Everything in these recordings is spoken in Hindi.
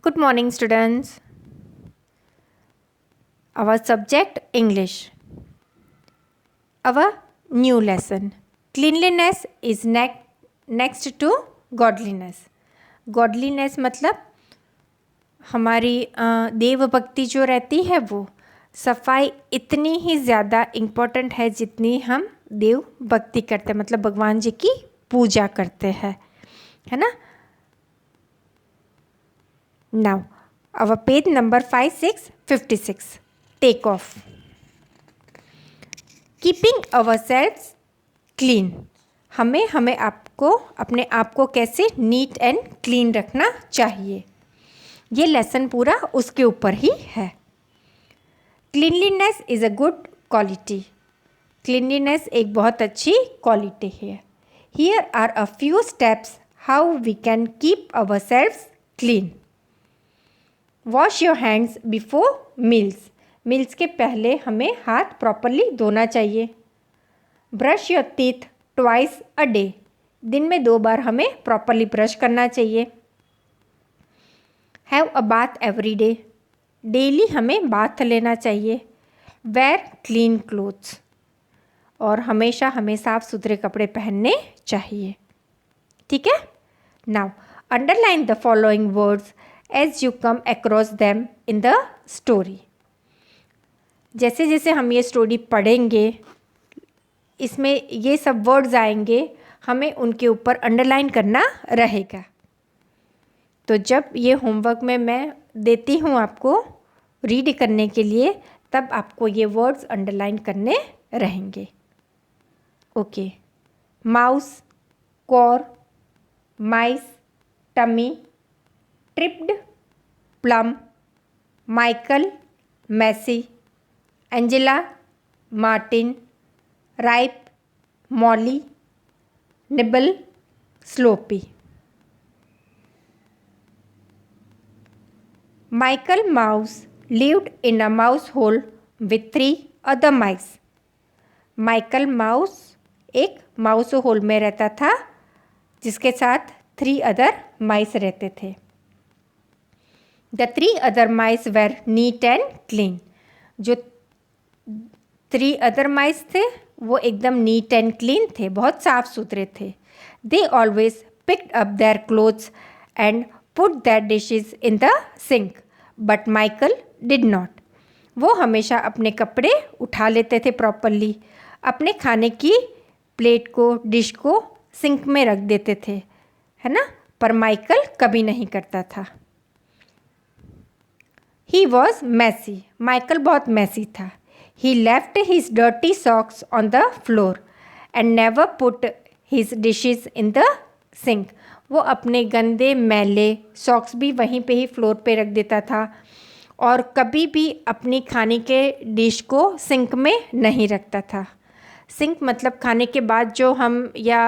Good morning, students. Our subject English. Our new lesson. Cleanliness is next to godliness. Godliness मतलब हमारी देव भक्ति जो रहती है वो सफाई इतनी ही ज़्यादा इम्पोर्टेंट है जितनी हम देव भक्ति करते हैं, मतलब भगवान जी की पूजा करते हैं, है ना. Now, our page number 5, 6, 56. Take off. Keeping ourselves clean. हमें आपको अपने आप को कैसे नीट एंड क्लीन रखना चाहिए, ये लेसन पूरा उसके ऊपर ही है. Cleanliness is a good quality. Cleanliness एक बहुत अच्छी क्वालिटी है. Here are a few steps how we can keep ourselves clean. Wash your hands before meals. Meals के पहले हमें हाथ प्रॉपरली धोना चाहिए. Brush your teeth twice a day. दिन में 2 बार हमें प्रॉपरली ब्रश करना चाहिए. Have a bath every day. Daily हमें बाथ लेना चाहिए. Wear clean clothes. और हमेशा हमें साफ़ सुथरे कपड़े पहनने चाहिए. ठीक है. Now underline the following words as you come across them in the story. जैसे जैसे हम ये स्टोरी पढ़ेंगे इसमें ये सब वर्ड्स आएंगे, हमें उनके ऊपर अंडरलाइन करना रहेगा. तो जब ये होमवर्क में मैं देती हूँ आपको रीड करने के लिए, तब आपको ये वर्ड्स अंडरलाइन करने रहेंगे. Okay. Mouse, core, mice, tummy, tripped, plum, Michael, messy, Angela, Martin, ripe, Molly, nibble, sloppy. Michael Mouse lived in a mouse hole with 3 other mice. Michael Mouse एक माउस होल में रहता था जिसके साथ 3 अदर माइस रहते थे. The 3 other mice were neat and clean. जो 3 other mice थे वो एकदम नीट एंड क्लीन थे, बहुत साफ सुथरे थे. They always picked up their clothes and put their dishes in the sink, but Michael did not. वो हमेशा अपने कपड़े उठा लेते थे प्रॉपरली, अपने खाने की प्लेट को, डिश को सिंक में रख देते थे, है ना. पर माइकल कभी नहीं करता था. He was messy. माइकल बहुत मैसी था. He left his dirty socks on the floor and never put his dishes in the sink. वो अपने गंदे मैले सॉक्स भी वहीं पे ही फ्लोर पे रख देता था और कभी भी अपनी खाने के डिश को सिंक में नहीं रखता था. सिंक मतलब खाने के बाद जो हम या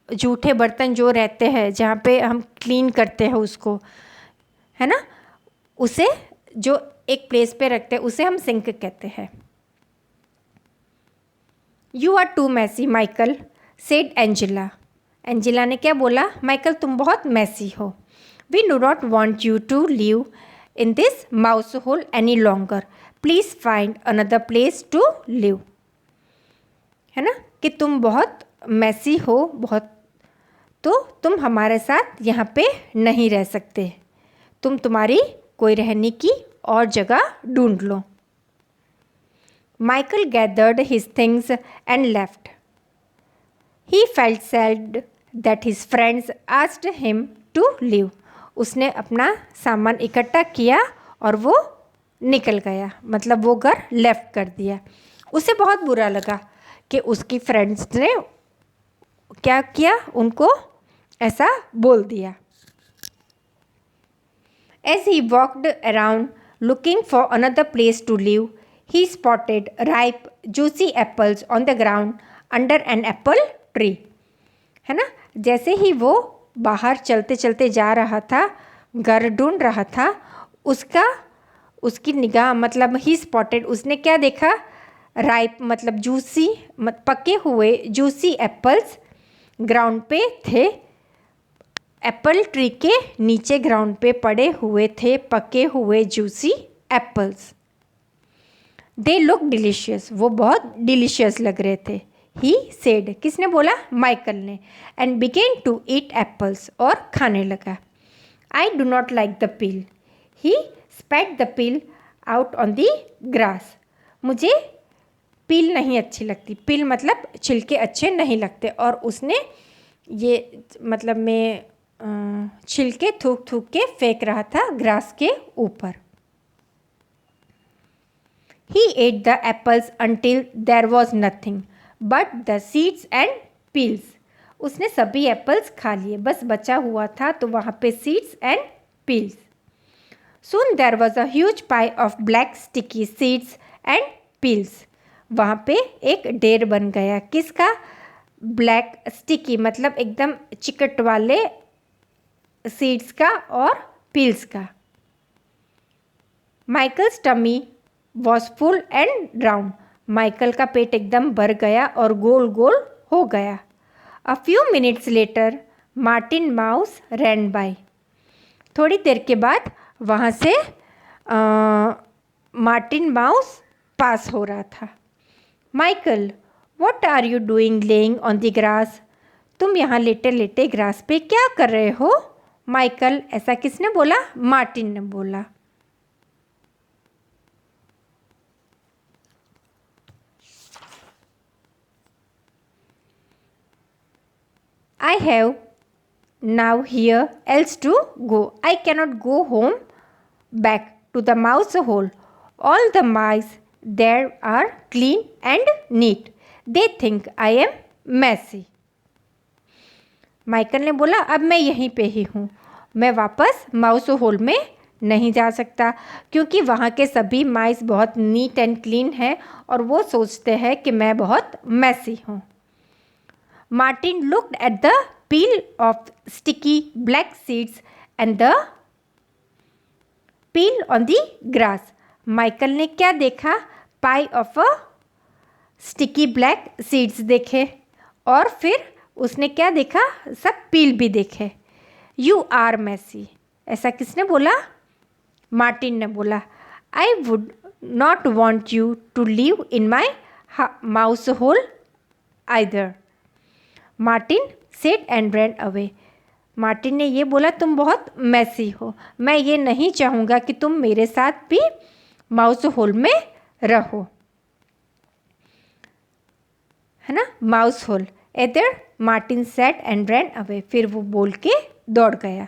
जूठे बर्तन जो रहते हैं जहाँ पे हम क्लीन करते हैं उसको, है ना, उसे जो एक प्लेस पे रखते हैं उसे हम सिंक कहते हैं. You are too messy Michael, said Angela. Angela ने क्या बोला? माइकल तुम बहुत मैसी हो. We do not want you to live in this mouse hole any longer. Please find another place to live. है ना कि तुम बहुत मैसी हो बहुत, तो तुम हमारे साथ यहाँ पे नहीं रह सकते, तुम तुम्हारी कोई रहने की और जगह ढूंढ लो. Michael gathered his things and left. He felt sad that his friends asked him to leave. उसने अपना सामान इकट्ठा किया और वो निकल गया, मतलब वो घर लेफ्ट कर दिया. उसे बहुत बुरा लगा कि उसकी फ्रेंड्स ने क्या किया, उनको ऐसा बोल दिया. As he walked around looking for another place to live, he spotted ripe, juicy apples on the ground under an apple tree. है ना. जैसे ही वो बाहर चलते चलते जा रहा था, घर ढूंढ रहा था, उसकी निगाह मतलब ही स्पॉटेड, उसने क्या देखा? राइप मतलब जूसी, पके हुए जूसी एप्पल्स ग्राउंड पे थे एप्पल ट्री के नीचे ग्राउंड पे पड़े हुए थे पके हुए juicy apples. They look delicious, वो बहुत डिलीशियस लग रहे थे। ही सेड, किसने बोला? माइकल ने। And began to eat apples, और खाने लगा। I do not like the peel. He spat the peel out on the grass. मुझे पील नहीं अच्छी लगती। पील मतलब छिलके अच्छे नहीं लगते, और उसने ये मतलब में छिलके थूक थूक के फेंक रहा था ग्रास के ऊपर। He ate the apples until there was nothing but the seeds and peels. उसने सभी एप्पल्स खा लिए, बस बचा हुआ था तो वहाँ पे seeds and peels. Soon there was a huge pile of black sticky seeds and peels. वहाँ पे एक ढेर बन गया। किसका? ब्लैक स्टिकी मतलब एकदम चिकट वाले सीड्स का और पील्स का। Michael's tummy was full and round. Michael का पेट एकदम भर गया और गोल गोल हो गया। A few minutes later Martin Mouse ran by. थोड़ी देर के बाद वहाँ से मार्टिन माउस पास हो रहा था। Michael, what are you doing laying on the grass? तुम यहाँ लेटे लेटे ग्रास पे क्या कर रहे हो? माइकल, ऐसा किसने बोला? मार्टिन ने बोला। I have now here else to go. I cannot go home back to the mouse hole. All the mice there are clean and neat. They think I am messy. Michael ने बोला, अब मैं यहीं पे ही हूँ, मैं वापस माउस होल में नहीं जा सकता क्योंकि वहाँ के सभी माइस बहुत नीट एंड क्लीन हैं और वो सोचते हैं कि मैं बहुत मैसी हूँ। Martin looked at the pile of sticky black seeds and the pile on the grass. Michael ने क्या देखा? पाई ऑफ स्टिकी ब्लैक सीड्स देखे, और फिर उसने क्या देखा? सब पील भी देखे। यू आर मैसी, ऐसा किसने बोला? मार्टिन ने बोला। I would not want you to live in my mouse hole either. Martin said and ran away. Martin ने ये बोला, तुम बहुत मैसी हो, मैं ये नहीं चाहूँगा कि तुम मेरे साथ भी माउस होल में रहो, है ना? माउस होल इधर। Martin said and ran away, फिर वो बोल के दौड़ गया।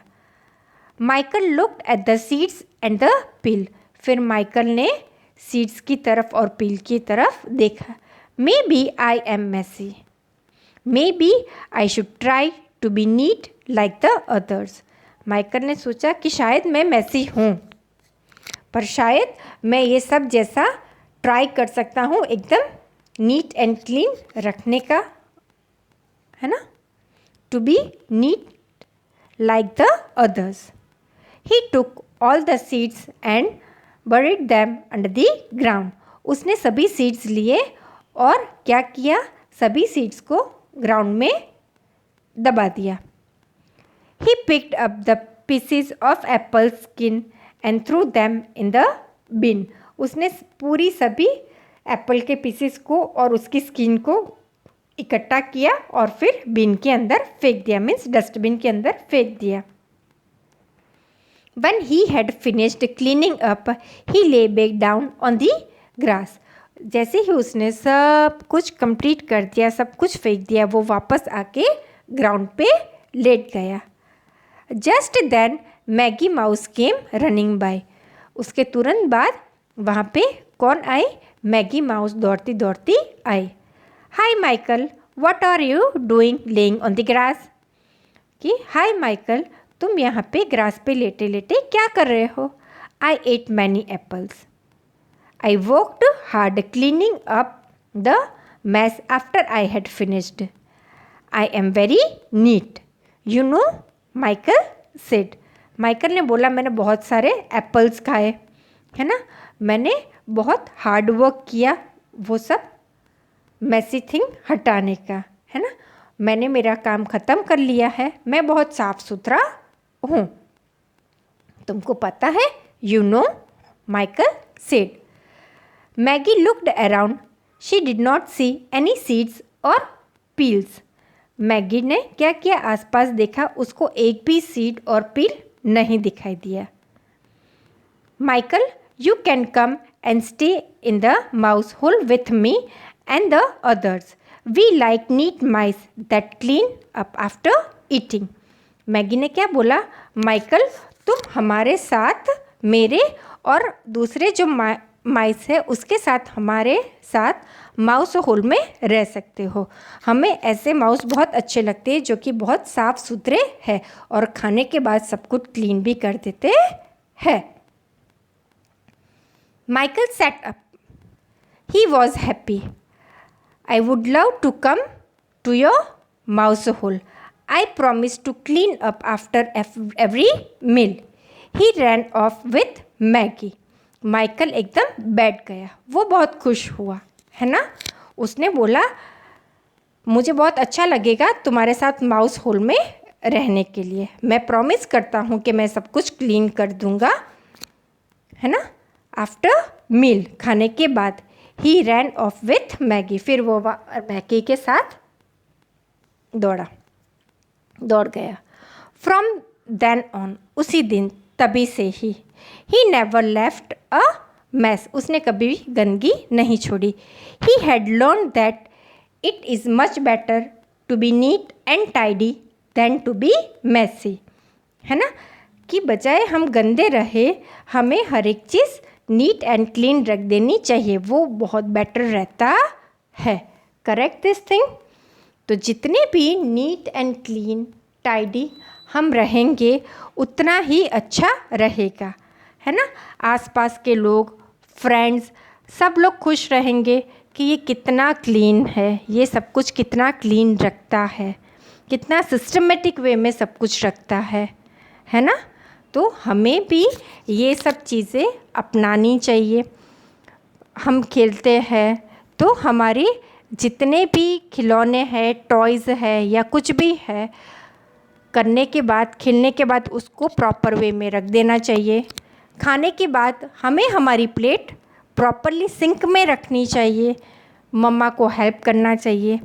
Michael looked at the seeds and the peel. फिर माइकल ने सीड्स की तरफ और पील की तरफ देखा। Maybe I am messy, Maybe I should try to be neat like the others. Michael ने सोचा कि शायद मैं मैसी हूँ, पर शायद मैं ये सब जैसा ट्राई कर सकता हूँ एकदम नीट एंड क्लीन रखने का, है ना? To be neat like the others. He took all the seeds and buried them under the ground. उसने सभी सीड्स लिए और क्या किया? सभी सीड्स को ग्राउंड में दबा दिया। He picked up the pieces of apple skin and threw them in the bin. उसने पूरी सभी एप्पल के पीसेस को और उसकी स्किन को इकट्ठा किया और फिर बिन के अंदर फेंक दिया, मीन्स डस्टबिन के अंदर फेंक दिया। When he had finished cleaning up, he lay back down on the grass. जैसे ही उसने सब कुछ कंप्लीट कर दिया, सब कुछ फेंक दिया, वो वापस आके ग्राउंड पे लेट गया। Just then Maggie Mouse came running by. उसके तुरंत बाद वहाँ पे कौन आई? मैगी माउस दौड़ती दौड़ती आई। Hi Michael, what are you doing laying on the grass? कि हाय माइकल, तुम यहाँ पे ग्रास पे लेटे लेटे क्या कर रहे हो? I ate many apples. I worked hard cleaning up the mess after I had finished. I am very neat. You know, Michael said. Michael ने बोला, मैंने बहुत सारे एप्पल्स खाए, है ना? मैंने बहुत हार्ड वर्क किया वो सब मैसी थिंग हटाने का, है ना? मैंने मेरा काम ख़त्म कर लिया है, मैं बहुत साफ सुथरा हूँ। तुमको पता है, you know, Michael said. Maggi looked around, she did not see any seeds और पील्स। मैगी ने क्या किया, आसपास देखा, उसको एक भी सीड और पील नहीं दिखाई दिया। Michael, you can come and stay in the mouse hole with me and the others. We like neat mice that clean up after eating. Maggie ने क्या बोला, माइकल तुम हमारे साथ, मेरे और दूसरे जो माइस है उसके साथ हमारे साथ माउस होल में रह सकते हो। हमें ऐसे माउस बहुत अच्छे लगते हैं जो कि बहुत साफ़ सुथरे हैं और खाने के बाद सब कुछ क्लीन भी कर देते हैं। Michael sat up, he was happy. I would love to come to your mouse hole. I promise to clean up after every meal. He ran off with Maggie. Michael एकदम बैठ गया, वो बहुत खुश हुआ, है ना। उसने बोला मुझे बहुत अच्छा लगेगा तुम्हारे साथ माउस होल में रहने के लिए, मैं प्रॉमिस करता हूँ कि मैं सब कुछ क्लीन कर दूँगा, है ना। आफ्टर मील, खाने के बाद, ही रैन ऑफ विथ मैगी, फिर वो मैगी के साथ दौड़ गया। फ्रॉम देन ऑन, उसी दिन, तभी से ही, he never left a mess, उसने कभी भी गंदगी नहीं छोड़ी। He had learn that it is much better to be neat and tidy than to be messy, है ना, कि बजाय हम गंदे रहे हमें हर एक चीज़ नीट एंड क्लीन रख देनी चाहिए, वो बहुत बेटर रहता है। Correct this thing. तो जितने भी नीट एंड क्लीन टाइडी हम रहेंगे उतना ही अच्छा रहेगा, है ना। आसपास के लोग, फ्रेंड्स, सब लोग खुश रहेंगे कि ये कितना क्लीन है, ये सब कुछ कितना क्लीन रखता है, कितना सिस्टमेटिक वे में सब कुछ रखता है ना। तो हमें भी ये सब चीज़ें अपनानी चाहिए। हम खेलते हैं तो हमारी जितने भी खिलौने हैं, टॉयज़ है या कुछ भी है, करने के बाद, खेलने के बाद उसको प्रॉपर वे में रख देना चाहिए। खाने के बाद हमें हमारी प्लेट प्रॉपरली सिंक में रखनी चाहिए, मम्मा को हेल्प करना चाहिए।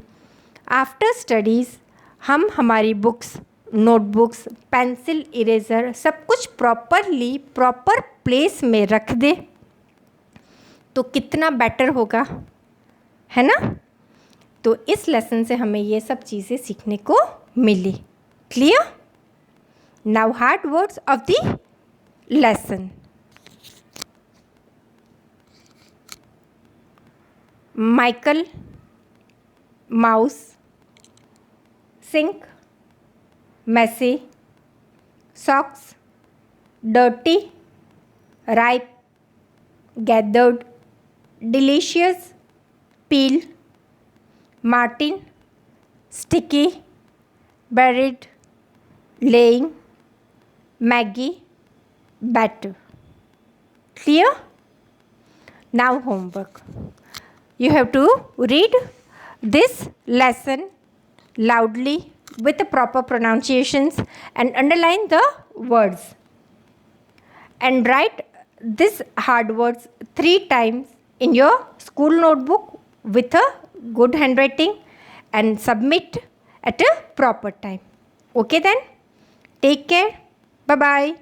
आफ्टर स्टडीज़ हम हमारी बुक्स, नोटबुक्स, पेंसिल, इरेज़र सब कुछ प्रॉपर प्लेस में रख दे तो कितना बेटर होगा, है ना। तो इस लेसन से हमें ये सब चीज़ें सीखने को मिली। Clear? Now hard words of the lesson. Michael, mouse, sink, messy, socks, dirty, ripe, gathered, delicious, peel, Martin, sticky, buried, laying, Maggie, batter. Clear? Now homework. You have to read this lesson loudly with the proper pronunciations and underline the words. And write these hard words 3 times in your school notebook with a good handwriting and submit at a proper time. Okay then? Take care. Bye-bye.